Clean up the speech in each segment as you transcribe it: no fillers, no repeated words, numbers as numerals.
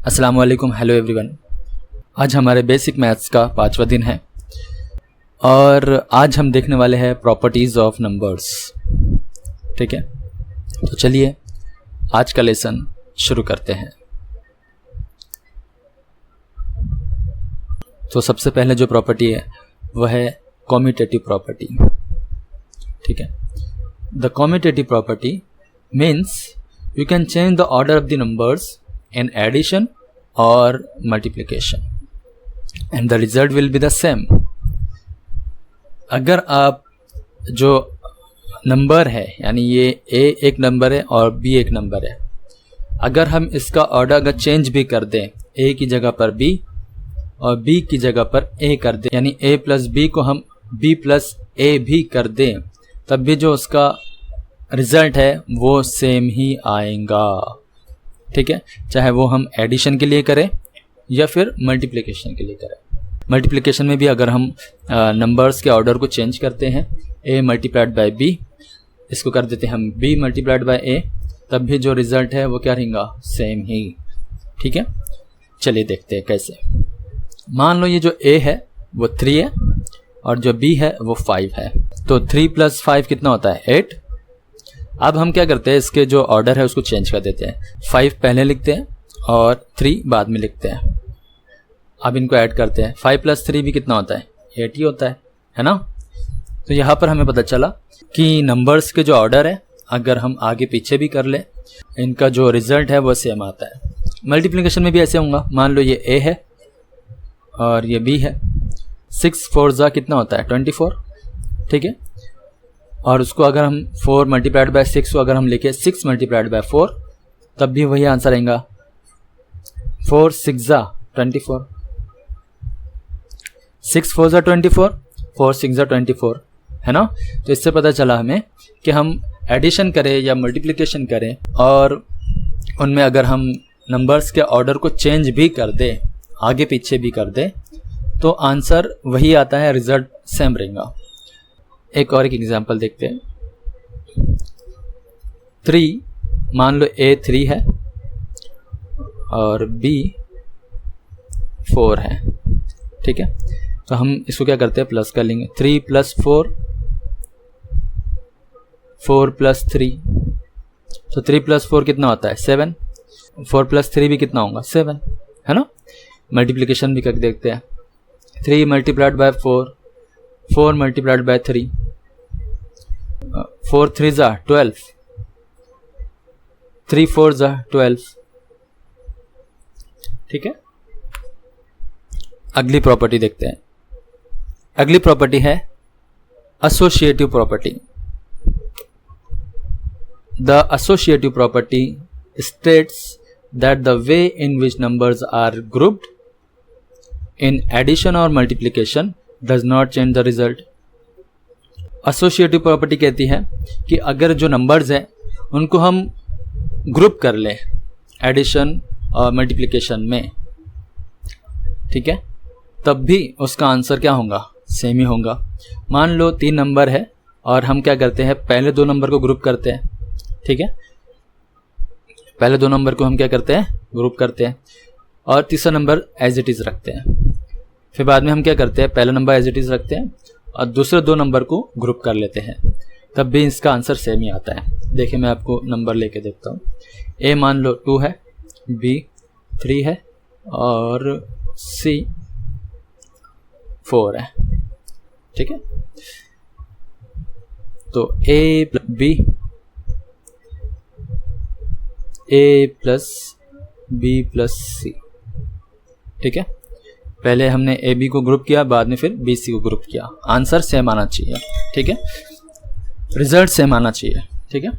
अस्सलाम वालेकुम, hello everyone. आज हमारे बेसिक मैथ्स का 5वां दिन है और आज हम देखने वाले हैं प्रॉपर्टीज़ ऑफ नंबर्स। ठीक है, तो चलिए आज का लेसन शुरू करते हैं। तो सबसे पहले जो प्रॉपर्टी है वह है कम्यूटेटिव प्रॉपर्टी। ठीक है, the commutative property means you can change the order of the numbers in addition or multiplication and the result will be the same। अगर आप जो नंबर है यानी ये a एक नंबर है और b एक नंबर है, अगर हम इसका ऑर्डर अगर चेंज भी कर दें, a की जगह पर b और b की जगह पर a कर दें, यानी a प्लस b को हम b प्लस a भी कर दें, तब भी जो उसका रिजल्ट है वो सेम ही आएगा। ठीक है, चाहे वो हम एडिशन के लिए करें या फिर मल्टीप्लिकेशन के लिए करें। मल्टीप्लिकेशन में भी अगर हम नंबर्स के ऑर्डर को चेंज करते हैं, a मल्टीप्लाइड बाय b, इसको कर देते हैं हम b मल्टीप्लाइड बाय a, तब भी जो रिजल्ट है वो क्या रहेगा, सेम ही। ठीक है, चलिए देखते हैं कैसे। मान लो ये जो a है वो 3 है और जो b है वो 5 है, तो 3 + 5 कितना होता है, 8। अब हम क्या करते हैं, इसके जो ऑर्डर है उसको चेंज कर देते हैं। 5 पहले लिखते हैं और 3 बाद में लिखते हैं। अब इनको ऐड करते हैं, 5 + 3 भी कितना होता है, 8 ही होता है ना। तो यहाँ पर हमें पता चला कि नंबर्स के जो ऑर्डर है अगर हम आगे पीछे भी कर ले, इनका जो रिजल्ट है वो सेम आता है। मल्टीप्लिकेशन में भी ऐसे होगा। मान लो ये a है और ये b है, 6 4 जा कितना होता है, 24। ठीक है, और उसको अगर हम 4 मल्टीप्लाइड बाय 6 को अगर हम लिखे 6 मल्टीप्लाइड बाय 4, तब भी वही आंसर आएगा, 4 6 जा 24, 6 4 जा 24, 4 6 जा 24, है ना। तो इससे पता चला हमें कि हम एडिशन करें या मल्टीप्लिकेशन करें और उनमें अगर हम नंबर्स के ऑर्डर को चेंज भी कर दें, आगे पीछे भी कर दें, तो आंसर वही आता है, रिजल्ट सेम रहेगा। एक और एक एग्जांपल देखते हैं। 3, मान लो a 3 है और b 4 है। ठीक है, तो हम इसको क्या करते हैं, प्लस कर लेंगे। 3 + 4, 4 + 3, तो 3 + 4 कितना होता है, 7। 4 + 3 भी कितना होगा, 7, है ना। मल्टीप्लिकेशन भी करके देखते हैं। 3 मल्टीप्लाइड बाय 4, 4 मल्टीप्लाइड बाय 3, 4 3 जा 12, 3 4 जा 12। ठीक है, अगली प्रॉपर्टी देखते हैं। अगली प्रॉपर्टी है associative property. The associative property states that the way in which numbers are grouped in addition or multiplication does not change the result। Associative property कहती है कि अगर जो नंबर्स हैं उनको हम ग्रुप कर लें एडिशन और मल्टीप्लिकेशन में, ठीक है, तब भी उसका आंसर क्या होगा, सेम ही होगा। मान लो 3 नंबर है और हम क्या करते हैं, पहले 2 नंबर को ग्रुप करते हैं। ठीक है, पहले 2 नंबर को हम क्या करते हैं, ग्रुप करते हैं और तीसरा नंबर एज इट इज़ रखते हैं। फिर बाद में हम क्या करते हैं, पहला नंबर एज इट इज़ रखते हैं और दूसरे 2 नंबर को ग्रुप कर लेते हैं, तब भी इसका आंसर सेम ही आता है। देखिए मैं आपको नंबर लेके देखता हूँ। a मान लो 2 है, b 3 है और c 4 है। ठीक है, तो a + b, a + b + c। ठीक है, पहले हमने ए बी को ग्रुप किया, बाद में फिर बी सी को ग्रुप किया। आंसर सेम आना चाहिए। ठीक है, रिजल्ट सेम आना चाहिए। ठीक है,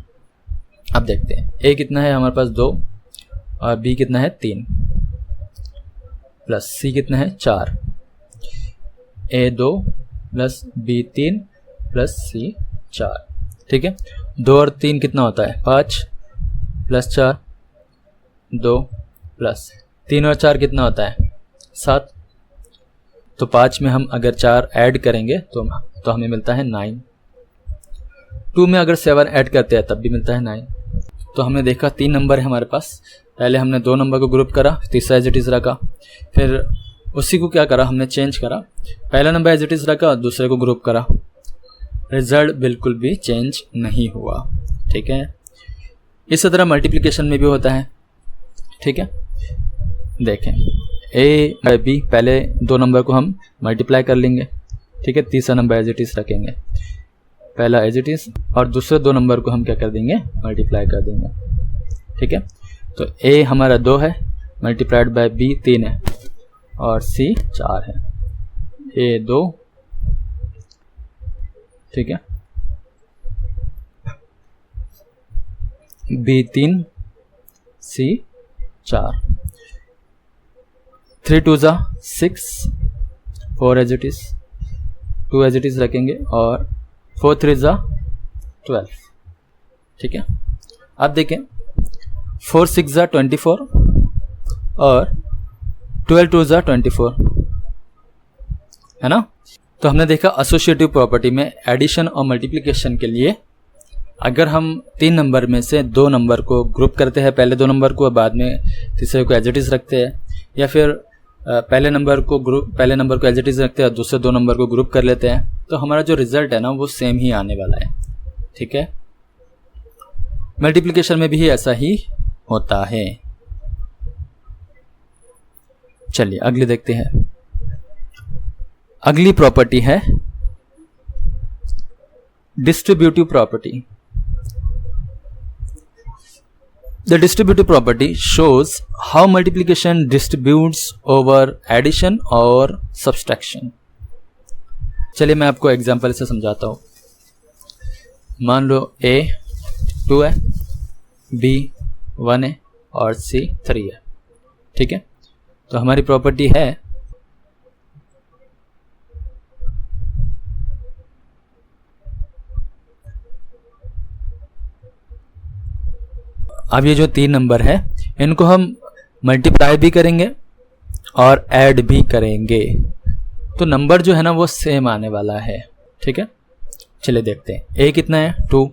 अब देखते हैं ए कितना है हमारे पास, 2 और बी कितना है, 3 प्लस सी कितना है, 4। ए 2 प्लस बी 3 प्लस सी 4। ठीक है, 2 और 3 कितना होता है, 5 प्लस 4, 2 प्लस 3 और 4 कितना होता है, 7। तो 5 में हम अगर 4 ऐड करेंगे तो हमें मिलता है 9। 2 में अगर 7 ऐड करते हैं तब भी मिलता है 9। तो हमने देखा 3 नंबर है हमारे पास पहले हमने 2 नंबर को ग्रुप करा, तीसरा एज इट इज़ रखा, फिर उसी को क्या करा हमने चेंज करा, पहला नंबर एज इट इज़ रखा, दूसरे को ग्रुप करा, रिजल्ट बिल्कुल भी चेंज नहीं हुआ। ठीक है, इसी तरह मल्टीप्लिकेशन में भी होता है। ठीक है, देखें ए बाय बी, पहले 2 नंबर को हम मल्टीप्लाई कर लेंगे। ठीक है, तीसरा नंबर एज इट इज़ रखेंगे, पहला एज इट इज़ और दूसरे 2 नंबर को हम क्या कर देंगे मल्टीप्लाई कर देंगे। ठीक है, तो ए हमारा 2 है, मल्टीप्लाइड बाय बी 3 है और सी 4 है। ए 2, ठीक है, बी 3, सी 4, 3 2 ज़ा 6, 4 as it is, 2 as it is रखेंगे और 4 3 ज़ा 12। ठीक है, अब देखें 4 6 ज़ा 24 और 12 2 ज़ा 24, है ना। तो हमने देखा एसोसिएटिव प्रॉपर्टी में एडिशन और मल्टीप्लिकेशन के लिए अगर हम 3 नंबर में से 2 नंबर को ग्रुप करते हैं, पहले 2 नंबर को बाद में तीसरे को एज इट इज़ रखते हैं, या फिर पहले नंबर को एज इट इज़ रखते हैं और दूसरे 2 नंबर को ग्रुप कर लेते हैं, तो हमारा जो रिजल्ट है ना वो सेम ही आने वाला है। ठीक है, मल्टीप्लिकेशन में भी ऐसा ही होता है। चलिए अगली देखते हैं। अगली प्रॉपर्टी है distributive property. The distributive property shows how multiplication distributes over addition और subtraction। चलिए मैं आपको एग्जांपल से समझाता हूँ। मान लो A 2 है, B 1 है और C 3 है। ठीक है, तो हमारी प्रॉपर्टी है अब ये जो 3 नंबर है इनको हम मल्टीप्लाई भी करेंगे और ऐड भी करेंगे, तो नंबर जो है ना वो सेम आने वाला है। ठीक है, चलिए देखते हैं। ए कितना है 2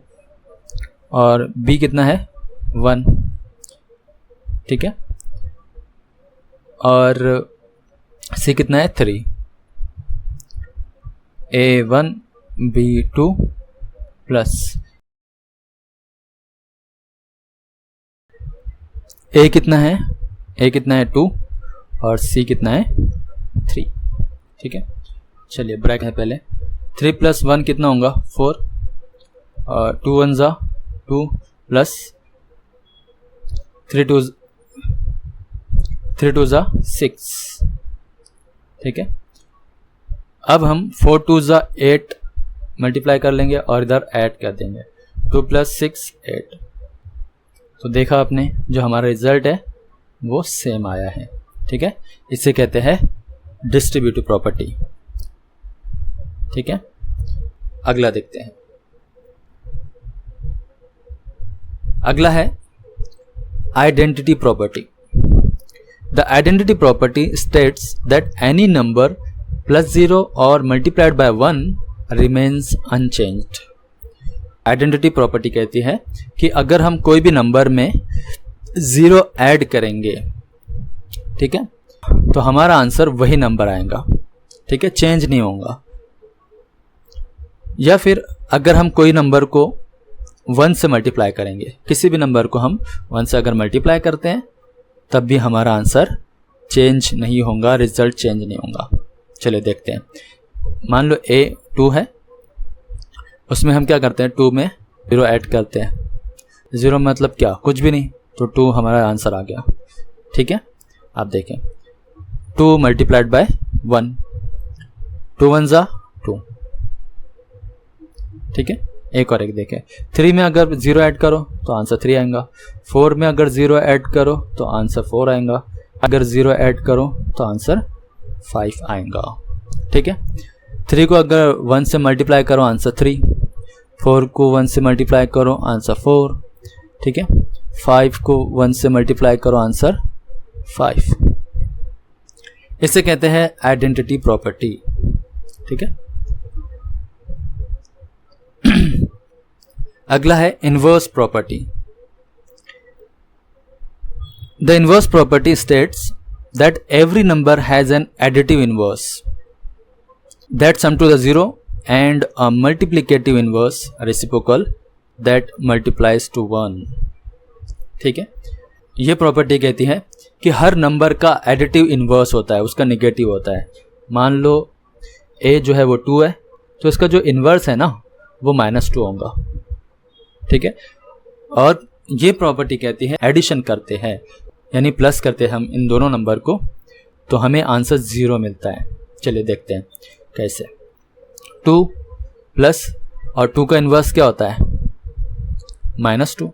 और बी कितना है 1। ठीक है, और सी कितना है 3। A1 B2 प्लस ए कितना है 2 और सी कितना है 3। ठीक है, चलिए ब्रैकेट है पहले 3 प्लस 1 कितना होगा 4 और 2 1 ज़ा 2 प्लस 3 2 ज़ा 6। ठीक है, अब हम 4 2 ज़ा 8 मल्टीप्लाई कर लेंगे और इधर ऐड कर देंगे 2 प्लस 6 8। तो देखा आपने जो हमारा रिजल्ट है वो सेम आया है। ठीक है, इसे कहते हैं डिस्ट्रीब्यूटिव प्रॉपर्टी। ठीक है, अगला देखते हैं। अगला है identity property. The identity property states that any number plus 0 और multiplied by 1 remains unchanged. Identity property कहती है कि अगर हम कोई भी नंबर में 0 ऐड करेंगे, ठीक है, तो हमारा आंसर वही नंबर आएगा। ठीक है, चेंज नहीं होगा। या फिर अगर हम कोई नंबर को 1 से मल्टीप्लाई करेंगे, किसी भी नंबर को हम 1 से अगर मल्टीप्लाई करते हैं तब भी हमारा आंसर चेंज नहीं होगा, रिजल्ट चेंज नहीं होगा। चलिए देखते हैं। मान लो A 2 है, उसमें हम क्या करते हैं 2 में 0 ऐड करते हैं। 0 मतलब क्या, कुछ भी नहीं, तो 2 हमारा आंसर आ गया। ठीक है, आप देखें 2 मल्टीप्लाइड बाय 1, 2 1 ज़ा 2। ठीक है, एक और एक देखें। 3 में अगर 0 ऐड करो तो आंसर 3 आएगा। 4 में अगर 0 ऐड करो तो आंसर 4 आएगा। अगर 0 ऐड करो तो आंसर 5 आएगा। ठीक है, 3 को अगर 1 से मल्टीप्लाई करो आंसर 3, 4 को 1 से मल्टीप्लाई करो आंसर 4। ठीक है, 5 को 1 से मल्टीप्लाई करो आंसर 5। इसे कहते हैं आइडेंटिटी प्रॉपर्टी। ठीक है, अगला है inverse property. The inverse property states that every number has an additive inverse that sum to the zero and a multiplicative inverse reciprocal that multiplies to 1. ठीक है, ये प्रॉपर्टी कहती है कि हर नंबर का एडिटिव इन्वर्स होता है, उसका निगेटिव होता है। मान लो a जो है वो 2 है, तो इसका जो इन्वर्स है ना वो -2 होगा। ठीक है, और ये प्रॉपर्टी कहती है एडिशन करते हैं यानी प्लस करते हैं हम इन दोनों नंबर को तो हमें आंसर 0 मिलता है। चलिए देखते हैं कैसे। 2 प्लस और 2 का इन्वर्स क्या होता है? -2।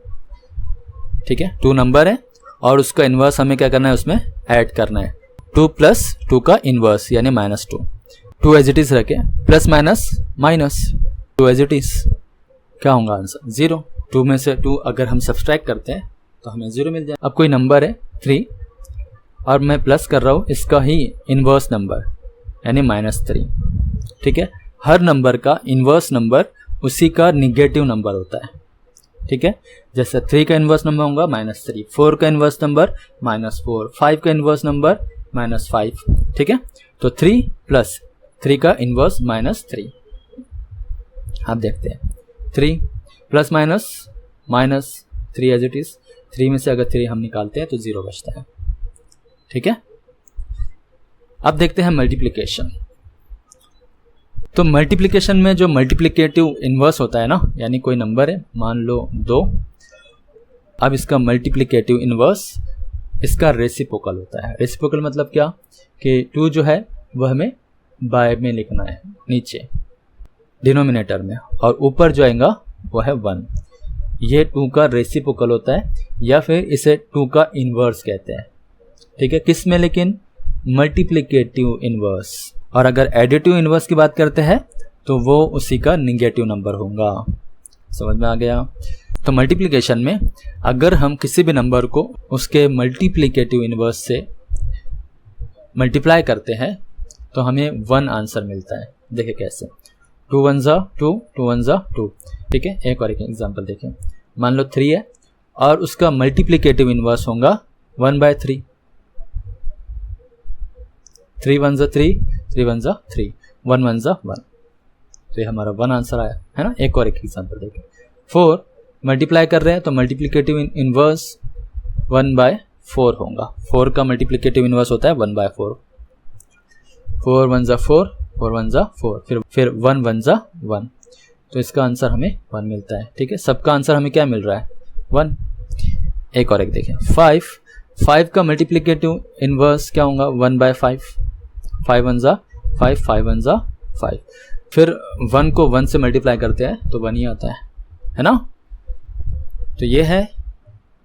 ठीक है, 2 नंबर है और उसका इन्वर्स हमें क्या करना है, उसमें ऐड करना है। 2 प्लस 2 का इन्वर्स यानी -2। 2 एज इट इज रखे, plus minus minus 2 as it is, क्या होगा आंसर? 0। 2 में से 2 अगर हम सब्सट्रैक्ट करते हैं तो हमें 0 मिल जाए। अब कोई नंबर है 3 और मैं प्लस कर रहा हूँ इसका ही इन्वर्स नंबर यानी -3। ठीक है, हर नंबर का इन्वर्स नंबर उसी का निगेटिव नंबर होता है। ठीक है, जैसे 3 का इन्वर्स नंबर होगा -3, 4 का इन्वर्स नंबर -4, 5 का इन्वर्स नंबर -5। ठीक है, तो 3 प्लस 3 का इन्वर्स -3। आप देखते हैं 3 plus minus minus 3 as it is. 3 में से अगर 3 हम निकालते हैं तो 0 बचता है। ठीक है, अब देखते हैं मल्टीप्लिकेशन। तो मल्टीप्लिकेशन में जो मल्टीप्लिकेटिव इन्वर्स होता है ना, यानी कोई नंबर है मान लो 2, अब इसका मल्टीप्लिकेटिव इन्वर्स इसका रेसिप्रोकल होता है। रेसिप्रोकल मतलब क्या कि 2 जो है वह हमें बाय में लिखना है नीचे डिनोमिनेटर में, और ऊपर जो आएगा वो है 1। ये 2 का रेसिप्रोकल होता है या फिर इसे 2 का इन्वर्स कहते हैं। ठीक है, किस में? लेकिन मल्टीप्लिकेटिव इन्वर्स। और अगर एडिटिव इन्वर्स की बात करते हैं तो वो उसी का निगेटिव नंबर होगा। समझ में आ गया? तो मल्टीप्लिकेशन में अगर हम किसी भी नंबर को उसके मल्टीप्लिकेटिव इन्वर्स से मल्टीप्लाई करते हैं तो हमें 1 आंसर मिलता है। देखिए कैसे, 2 1 जा 2, 2 1 जा 2। ठीक है, एक और एक एग्जाम्पल देखें। मान लो 3 है और उसका मल्टीप्लिकेटिव इन्वर्स होगा 1/3। 3 1 जा 3, 3 1 जा 3, 1 1 जा 1, तो ये हमारा 1 आंसर आया है ना। एक और एक एग्जाम्पल देखें। 4 मल्टीप्लाई कर रहे हैं तो मल्टीप्लिकेटिव इन्वर्स 1/4 होगा। 4 का मल्टीप्लिकेटिव इन्वर्स होता है 1/4। 4 1 जा 4, 4 1 जा 4, फिर 1 1 जा 1, तो इसका आंसर हमें 1 मिलता है। ठीक है, सबका आंसर हमें क्या मिल रहा है? 1। एक और एक देखें। 5 का मल्टीप्लिकेटिव इन्वर्स क्या होगा? 1/5। 5 1 जा 5, 5 1 जा 5, फिर 1 को 1 से मल्टीप्लाई करते हैं तो 1 ही आता है ना। तो ये है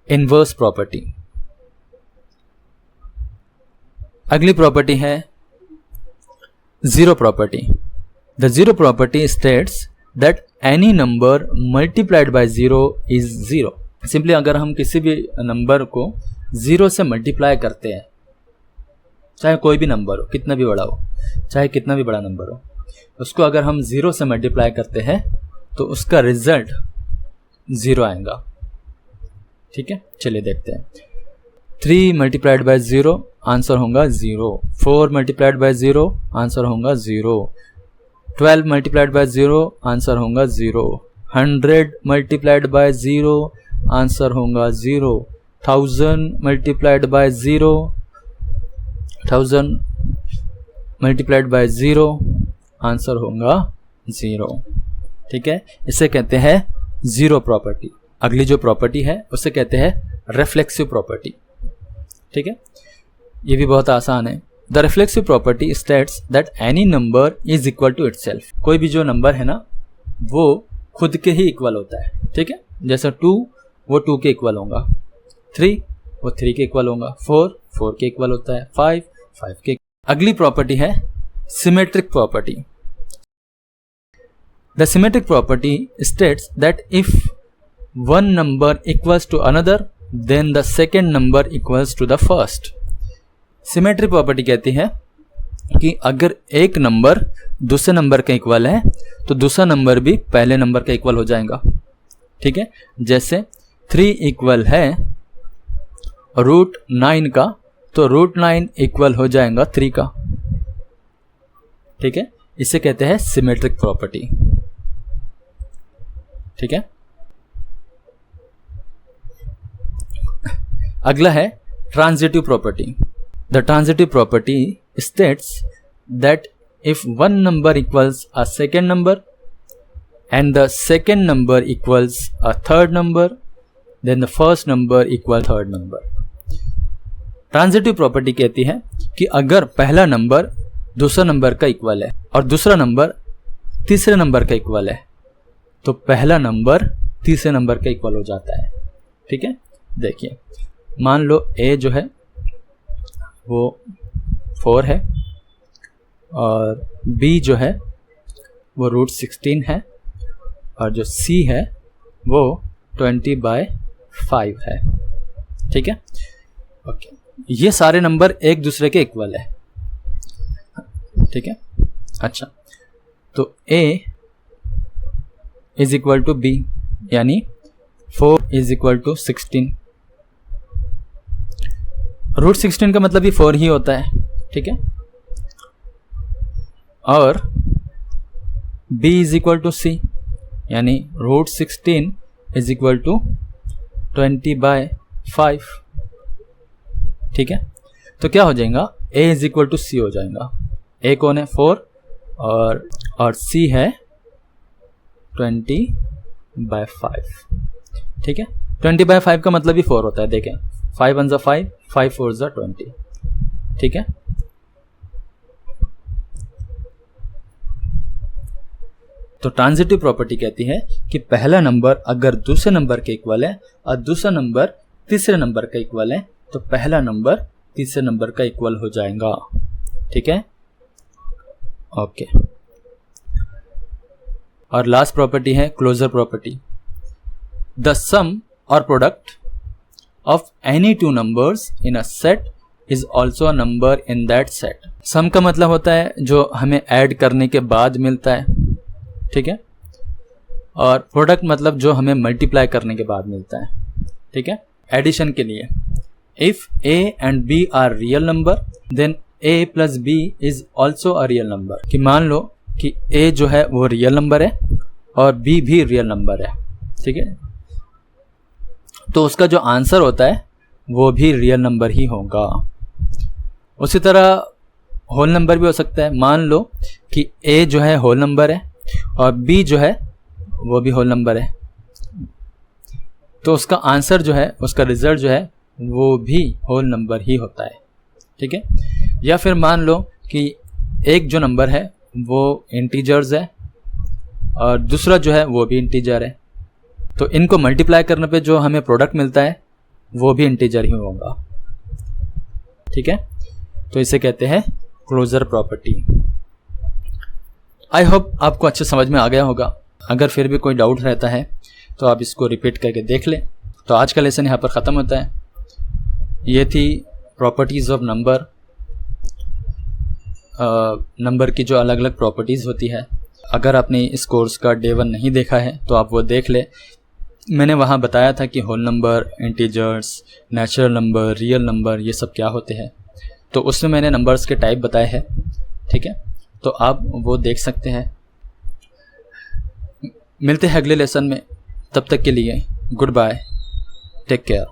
इन्वर्स प्रॉपर्टी। अगली प्रॉपर्टी है zero property. The zero property states that any number multiplied by 0 is 0। Simply अगर हम किसी भी नंबर को 0 से मल्टीप्लाई करते हैं, चाहे कोई भी नंबर हो, कितना भी बड़ा हो, चाहे कितना भी बड़ा नंबर हो, उसको अगर हम 0 से मल्टीप्लाई करते हैं तो उसका रिजल्ट 0 आएगा। ठीक है, चलिए देखते हैं। 3 मल्टीप्लाइड बाय 0 आंसर होगा 0। 4 मल्टीप्लाइड बाय 0 आंसर होगा 0। 12 मल्टीप्लाइड बाय 0 आंसर होगा 0। 100 मल्टीप्लाइड बाय 0 आंसर होगा 0। 1000 multiplied by 0, 1000 multiplied by 0 answer होगा 0। ठीक है, इसे कहते हैं जीरो प्रॉपर्टी। अगली जो प्रॉपर्टी है उसे कहते हैं रिफ्लेक्सिव प्रॉपर्टी। ठीक है, ये भी बहुत आसान है। The reflexive property states that any number is equal to itself. कोई भी जो नंबर है ना वो खुद के ही इक्वल होता है। ठीक है, जैसे 2 वो 2 के इक्वल होगा, 3 वो 3 के इक्वल होगा, 4 के इक्वल होता है, 5 के। अगली प्रॉपर्टी है symmetric property. The symmetric property states that if one number equals to another then the second number equals to the first. Symmetric property कहती है कि अगर एक नंबर दूसरे नंबर के इक्वल है तो दूसरा नंबर भी पहले नंबर का इक्वल हो जाएगा। ठीक है, जैसे 3 इक्वल है रूट 9 का, तो रूट 9 इक्वल हो जाएगा 3 का। ठीक है, इसे कहते हैं सिमेट्रिक प्रॉपर्टी। ठीक है, अगला है transitive property. The transitive property states that if one number equals a second number and the second number equals a third number, then the first number equal third number। Transitive property कहती है कि अगर पहला number दूसरा number का equal है और दूसरा नंबर तीसरे नंबर का इक्वल है, तो पहला नंबर तीसरे नंबर का इक्वल हो जाता है। ठीक है, देखिए मान लो a जो है वो 4 है और b जो है वो रूट 16 है और जो c है वो 20/5 है। ठीक है, ओके, ये सारे नंबर एक दूसरे के इक्वल है। ठीक है, अच्छा, तो a is equal to b, यानी 4 इज इक्वल टू 16। रूट 16 का मतलब ये 4 ही होता है। ठीक है, और b is equal to c, यानी रूट 16 इज इक्वल टू 20/5। ठीक है, तो क्या हो जाएगा, a is equal to c हो जाएगा। a कौन है, 4, और c है 20/5। ठीक है, 20/5 का मतलब ही 4 होता है। देखें, 5 1 5, 5 4 20। ठीक है, तो ट्रांजिटिव प्रॉपर्टी कहती है कि पहला नंबर अगर दूसरे नंबर के इक्वल है और दूसरा नंबर तीसरे नंबर का इक्वल है, तो पहला नंबर तीसरे नंबर का इक्वल हो जाएगा। ठीक है, ओके, और लास्ट प्रॉपर्टी है क्लोजर प्रॉपर्टी। द सम और product of any two numbers in a set is also a number in that set. Sum का मतलब होता है जो हमें ऐड करने के बाद मिलता है। ठीक है, और प्रोडक्ट मतलब जो हमें मल्टीप्लाई करने के बाद मिलता है। ठीक है, एडिशन के लिए if a and b are real number then a plus b is also a real number. कि मान लो कि a जो है वो रियल नंबर है और b भी रियल नंबर है। ठीक है, तो उसका जो आंसर होता है वो भी रियल नंबर ही होगा। उसी तरह होल नंबर भी हो सकता है। मान लो कि a जो है होल नंबर है और b जो है वो भी होल नंबर है, तो उसका आंसर जो है, उसका रिजल्ट जो है वो भी होल नंबर ही होता है। ठीक है, या फिर मान लो कि एक जो नंबर है वो इंटीजर्स है और दूसरा जो है वो भी इंटीजर है, तो इनको मल्टीप्लाई करने पे जो हमें प्रोडक्ट मिलता है वो भी इंटीजर ही होगा। ठीक है, तो इसे कहते हैं क्लोजर प्रॉपर्टी। आई होप आपको अच्छे समझ में आ गया होगा। अगर फिर भी कोई डाउट रहता है तो आप इसको रिपीट करके देख लें। तो आज का लेसन यहाँ पर ख़त्म होता है। ये थी प्रॉपर्टीज़ ऑफ नंबर, नंबर की जो अलग अलग प्रॉपर्टीज़ होती है। अगर आपने इस कोर्स का डे 1 नहीं देखा है तो आप वो देख ले। मैंने वहाँ बताया था कि whole number, integers, natural number, real number, ये सब क्या होते हैं। तो उसमें मैंने नंबर्स के टाइप बताए हैं। ठीक है, तो आप वो देख सकते हैं। मिलते हैं अगले लेसन में, तब तक के लिए गुड बाय, टेक केयर।